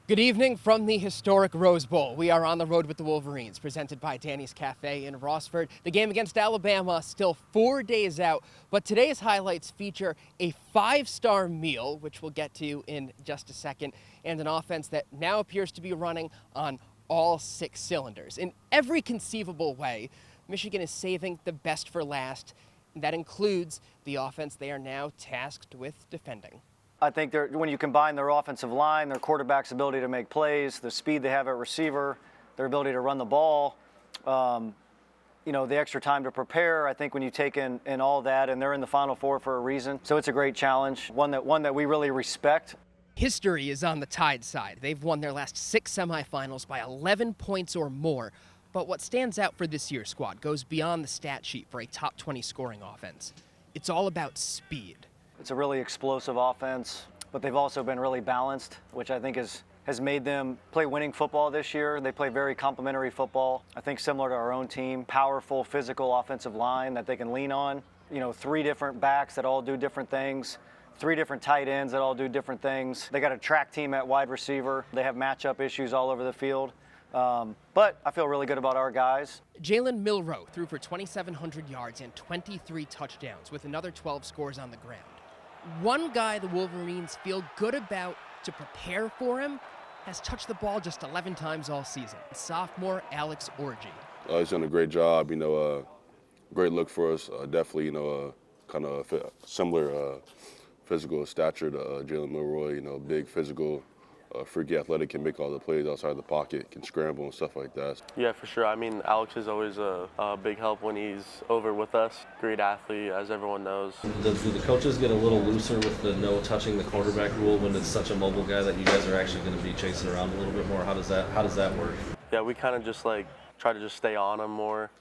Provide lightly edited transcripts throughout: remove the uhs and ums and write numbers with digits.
Good evening from the historic Rose Bowl. We are on the road with the Wolverines, presented by Danny's Cafe in Rossford. The game against Alabama still 4 days out, but today's highlights feature a five-star meal, which we'll get to in just a second, and an offense that now appears to be running on all six cylinders. In every conceivable way, Michigan is saving the best for last, and that includes the offense they are now tasked with defending. I think when you combine their offensive line, their quarterback's ability to make plays, the speed they have at receiver, their ability to run the ball, the extra time to prepare, I think when you take in all that, and they're in the Final Four for a reason. So it's a great challenge, one that we really respect. History is on the Tide side. They've won their last 6 semifinals by 11 points or more. But what stands out for this year's squad goes beyond the stat sheet for a top 20 scoring offense. It's all about speed. It's a really explosive offense, but they've also been really balanced, which I think has made them play winning football this year. They play very complementary football, I think similar to our own team. Powerful, physical offensive line that they can lean on. 3 different backs that all do different things. 3 different tight ends that all do different things. They got a track team at wide receiver. They have matchup issues all over the field. But I feel really good about our guys. Jalen Milroe threw for 2,700 yards and 23 touchdowns with another 12 scores on the ground. One guy the Wolverines feel good about to prepare for him has touched the ball just 11 times all season. Sophomore Alex Orji. He's done a great job, great look for us. Definitely, kind of similar physical stature to Jalen Milroe, big physical, freaky athletic, can make all the plays outside the pocket, can scramble and stuff like that. Yeah, for sure. I mean, Alex is always a big help when he's over with us. Great athlete, as everyone knows. Do the coaches get a little looser with the no touching the quarterback rule when it's such a mobile guy that you guys are actually going to be chasing around a little bit more? How does that work? Yeah, we kind of just try to just stay on him more,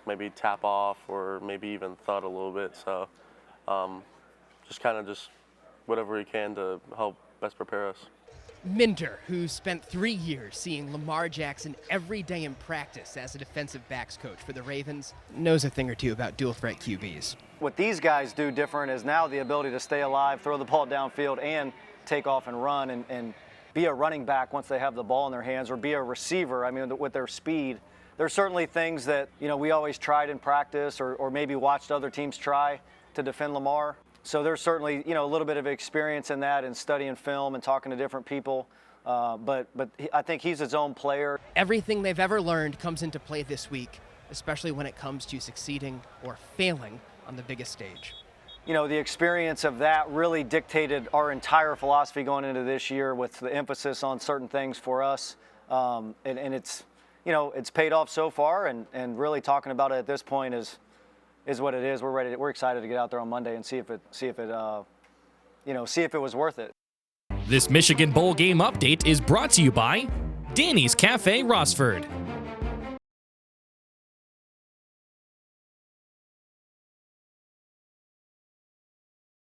maybe tap off or maybe even thud a little bit. So just kind of just whatever we can to help best prepare us. Minter, who spent 3 years seeing Lamar Jackson every day in practice as a defensive backs coach for the Ravens, knows a thing or two about dual threat QBs. What these guys do different is now the ability to stay alive, throw the ball downfield, and take off and run and be a running back once they have the ball in their hands, or be a receiver. I mean, with their speed. There's certainly things that we always tried in practice or maybe watched other teams try to defend Lamar. So there's certainly, a little bit of experience in that and studying film and talking to different people. But I think he's his own player. Everything they've ever learned comes into play this week, especially when it comes to succeeding or failing on the biggest stage. The experience of that really dictated our entire philosophy going into this year, with the emphasis on certain things for us. And it's, it's paid off so far, and really talking about it at this point is what it is. We're excited to get out there on Monday and see if it was worth it. This Michigan Bowl game update is brought to you by Danny's Cafe Rossford.